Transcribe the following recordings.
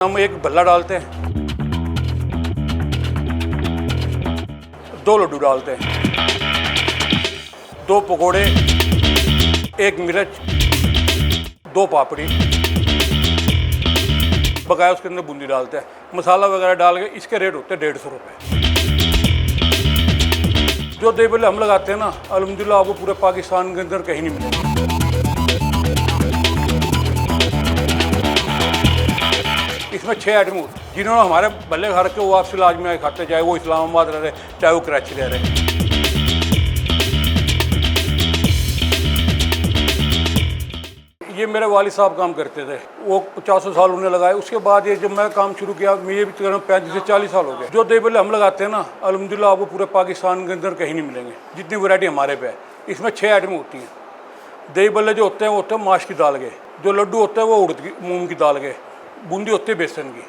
हम एक भल्ला डालते हैं, 2 लड्डू डालते हैं, 2 पकोड़े, 1 मिर्च, 2 पापड़ी, बकाया उसके अंदर बूंदी डालते हैं। मसाला वगैरह डाल के इसके रेट होते हैं 150 रुपये। जो दही बल्ले हम लगाते हैं ना, अल्हम्दुलिल्लाह आपको पूरे पाकिस्तान के अंदर कहीं नहीं मिलेगा। इसमें 6 आइटम होते हैं। जिन्होंने हमारे भल्ले खा रखे वो आपसे लाजमी आए खाते, चाहे वो इस्लामाबाद रह रहे, चाहे वो कराची रह रहे। ये मेरे वालिद साहब काम करते थे, वो 50 साल उन्हें लगाए। उसके बाद ये जब मैं काम शुरू किया, मुझे भी तकरीबन 35 से 40 साल हो गए। जो दही बल्ले हम लगाते हैं ना, अल्हम्दुलिल्लाह आपको पूरे पाकिस्तान के अंदर कहीं नहीं मिलेंगे, जितनी वैरायटी हमारे पे है। इसमें 6 आइटम होती हैं। दही बल्ले जो होते हैं वो होते हैं माश की दाल के, जो लड्डू होते हैं वो उड़द की मूंग की दाल के, बूंदी होती है बेसन की,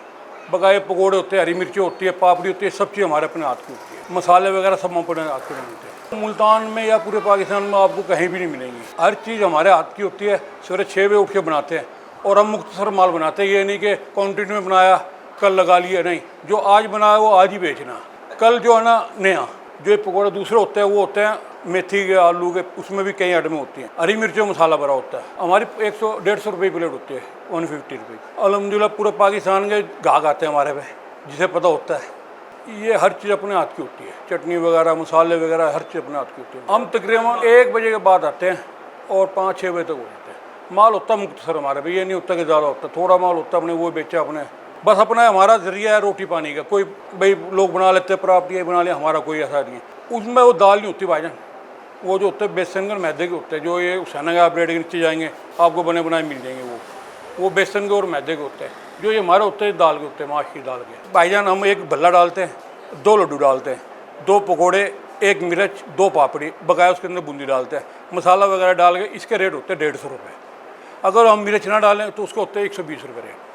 बकाए पकोड़े होते हैं, हरी मिर्ची होती है, पापड़ी होती है, सब चीज़ हमारे अपने हाथ की होती है। मसाले वगैरह सब अपने हाथ के बनते हैं। मुल्तान में या पूरे पाकिस्तान में आपको कहीं भी नहीं मिलेंगी। हर चीज़ हमारे हाथ की होती है। सवेरे 6 बजे उठ के बनाते हैं और हम मुख्तसर माल बनाते हैं। ये नहीं कि क्वान्टिटी में बनाया कल लगा लिया, नहीं, जो आज बनाया वो आज ही बेचना। कल जो है ना नया, जो पकौड़े दूसरे होते हैं वो होते हैं मेथी के, आलू के, उसमें भी कई आइटमें होती हैं। हरी मिर्चों मसाला भरा होता है। हमारी 100-150 रुपये प्लेट होती है, 150 रुपये। अल्हम्दुलिल्लाह पूरे पाकिस्तान के गाहक आते हैं हमारे पे, जिसे पता होता है। ये हर चीज़ अपने हाथ की होती है, चटनी वगैरह, मसाले वगैरह, हर चीज़ अपने हाथ की होती है। हम तकरीबन 1 बजे के बाद आते हैं और 5-6 बजे तक हो जाते हैं। माल होता है मुख्तसर हमारे पे, ये नहीं होता कि ज़्यादा होता, थोड़ा माल होता है, अपने वो बेचा अपने, बस अपना हमारा जरिया है रोटी पानी का। कोई भाई लोग बना लेते हैं, प्रॉपर्टी बना लिया, हमारा कोई ऐसा नहीं है। उसमें वो दाल नहीं होती भाईजान, वो जो होते हैं बेसन के और मैदे के होते हैं। जो ये हुसैना के आप रेट के नीचे जाएंगे आपको बने बनाए मिल जाएंगे, वो बेसन के और मैदे के होते हैं। जो ये हमारे होते हैं दाल के होते हैं, माश की दाल के। भाईजान हम एक भल्ला डालते हैं, 2 लड्डू डालते हैं, 2 पकोड़े, 1 मिर्च, 2 पापड़ी, बकाया उसके अंदर बूंदी डालते हैं। मसाला वगैरह डाल के इसके रेट होते हैं 150 रुपये। अगर हम मिर्च ना डालें तो उसके होते हैं 120 रुपये रेट।